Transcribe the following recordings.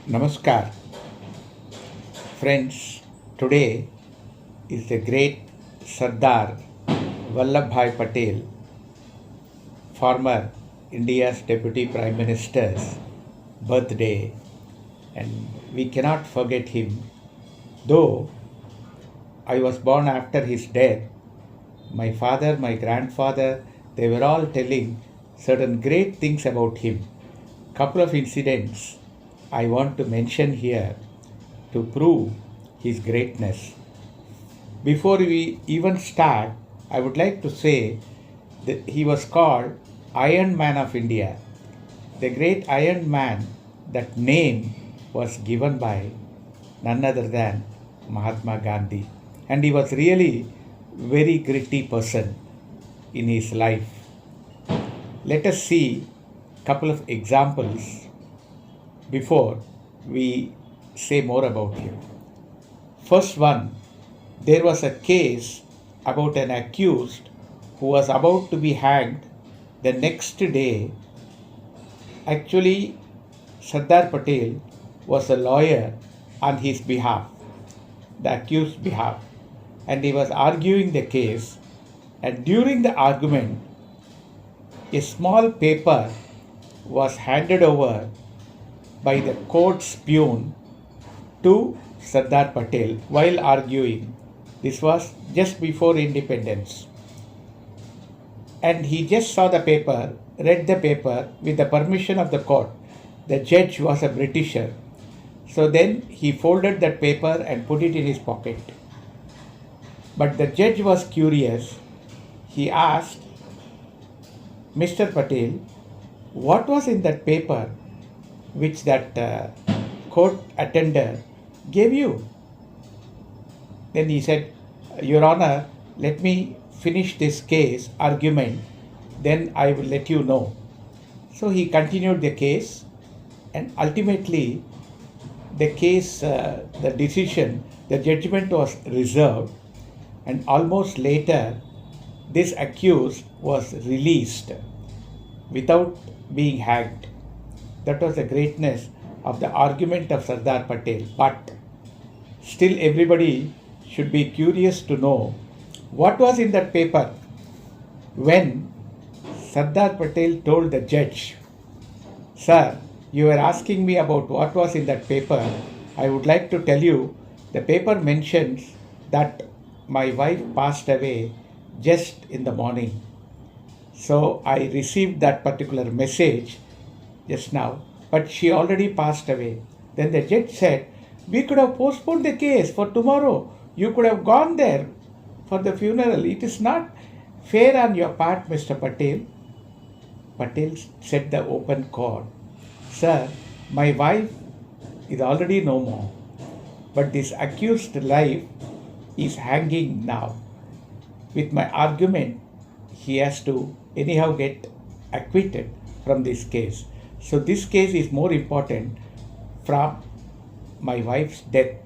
Namaskar, friends. Today is the great Sardar Vallabhbhai Patel, former India's Deputy Prime Minister's birthday, and we cannot forget him. Though I was born after his death, my father, my grandfather, they were all telling certain great things about him. Couple of incidents I want to mention here to prove his greatness. Before we even start, I would like to say that he was called Iron Man of India. The great Iron Man, that name was given by none other than Mahatma Gandhi. And he was really very gritty person in his life. Let us see a couple of examples before we say more about him. First one, there was a case about an accused who was about to be hanged the next day. Actually, Sardar Patel was a lawyer on his behalf, the accused's behalf, and he was arguing the case. And during the argument, a small paper was handed over by the court's peon to Sardar Patel while arguing. This was just before independence. And he just saw the paper, read the paper with the permission of the court. The judge was a Britisher. So then he folded that paper and put it in his pocket. But the judge was curious. He asked, Mr. Patel, what was in that paper which that court attender gave you? Then he said, Your Honor, let me finish this case argument, then I will let you know. So he continued the case, and ultimately the case, the decision, the judgment was reserved, and almost later this accused was released without being hanged. That was the greatness of the argument of Sardar Patel. But still everybody should be curious to know what was in that paper. When Sardar Patel told the judge, Sir, you were asking me about what was in that paper. I would like to tell you, the paper mentions that my wife passed away just in the morning. So I received that particular message just now, but she already passed away. Then the judge said, we could have postponed the case for tomorrow. You could have gone there for the funeral. It is not fair on your part, Mr. Patel. Patel said the open court, Sir, my wife is already no more, but this accused life is hanging now. With my argument, he has to anyhow get acquitted from this case. So this case is more important from my wife's death.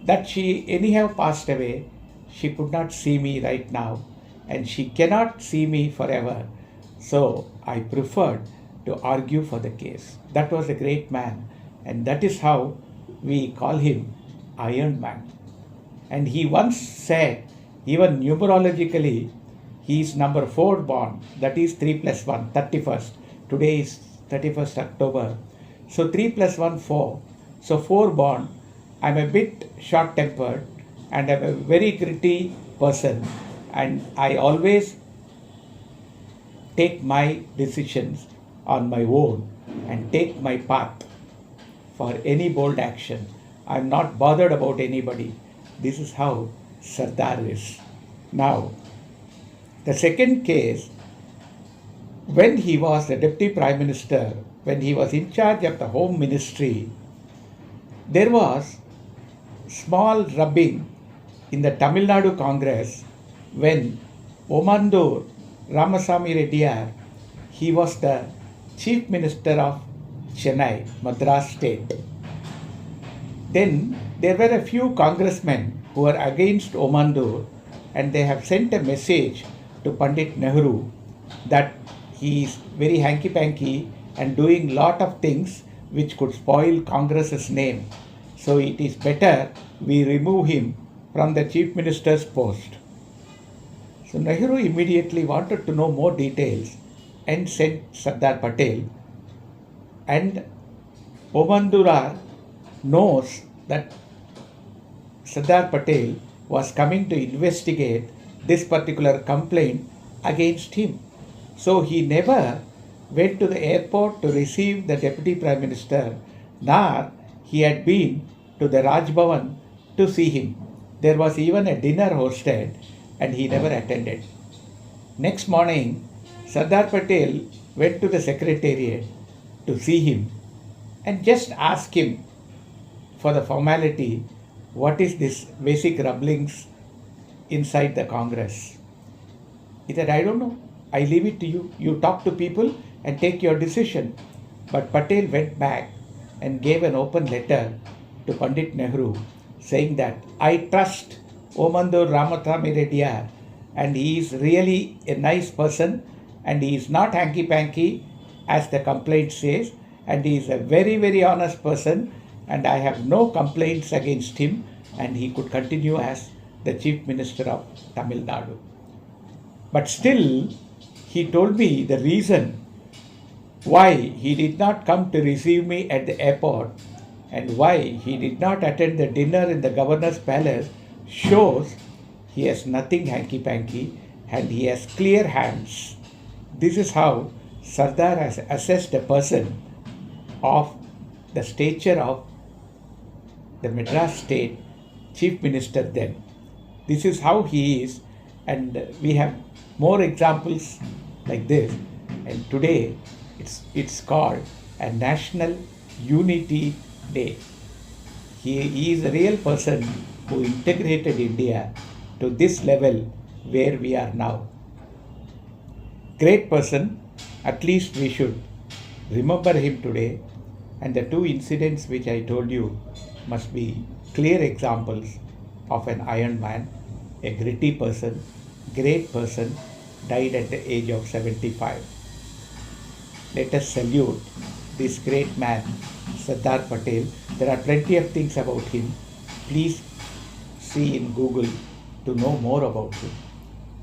That she anyhow passed away, she could not see me right now, and she cannot see me forever. So I preferred to argue for the case. That was a great man, and that is how we call him Iron Man. And he once said, even numerologically, he is number 4 born, that is 3 plus 1, 31st. Today is 31st October. So 3 plus 1, 4. So 4 born. I'm a bit short-tempered and I'm a very gritty person, and I always take my decisions on my own and take my path for any bold action. I'm not bothered about anybody. This is how Sardar is. Now, the second case, when he was the Deputy Prime Minister, when he was in charge of the Home Ministry, there was small rubbing in the Tamil Nadu Congress when Omandur Ramasamy Reddyar, he was the Chief Minister of Chennai, Madras State. Then there were a few congressmen who were against Omandur, and they have sent a message to Pandit Nehru that he is very hanky-panky and doing lot of things which could spoil Congress's name. So it is better we remove him from the Chief Minister's post. So Nehru immediately wanted to know more details and sent Sardar Patel. And Omandura knows that Sardar Patel was coming to investigate this particular complaint against him. So he never went to the airport to receive the Deputy Prime Minister, nor he had been to the Raj Bhavan to see him. There was even a dinner hosted and he never attended. Next morning, Sardar Patel went to the Secretariat to see him and just asked him for the formality, what is this basic rumblings inside the Congress? He said, I don't know. I leave it to you. You talk to people and take your decision. But Patel went back and gave an open letter to Pandit Nehru saying that I trust Omandur Ramathami Reddy and he is really a nice person and he is not hanky-panky as the complaint says, and he is a very, very honest person and I have no complaints against him, and he could continue as the Chief Minister of Tamil Nadu. But still, he told me the reason why he did not come to receive me at the airport and why he did not attend the dinner in the governor's palace shows he has nothing hanky-panky and he has clear hands. This is how Sardar has assessed a person of the stature of the Madras State Chief Minister then. This is how he is, and we have more examples like this. And today it's called a National Unity Day. He is a real person who integrated India to this level where we are now. Great person, at least we should remember him today, and the two incidents which I told you must be clear examples of an iron man, a gritty person, great person, died at the age of 75. Let us salute this great man, Sardar Patel. There are plenty of things about him. Please see in Google to know more about him.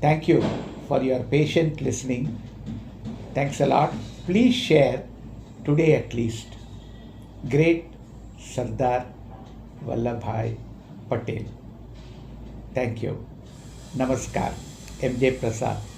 Thank you for your patient listening. Thanks a lot. Please share today at least. Great Sardar Vallabhbhai Patel. Thank you. Namaskar. MJ Prasad.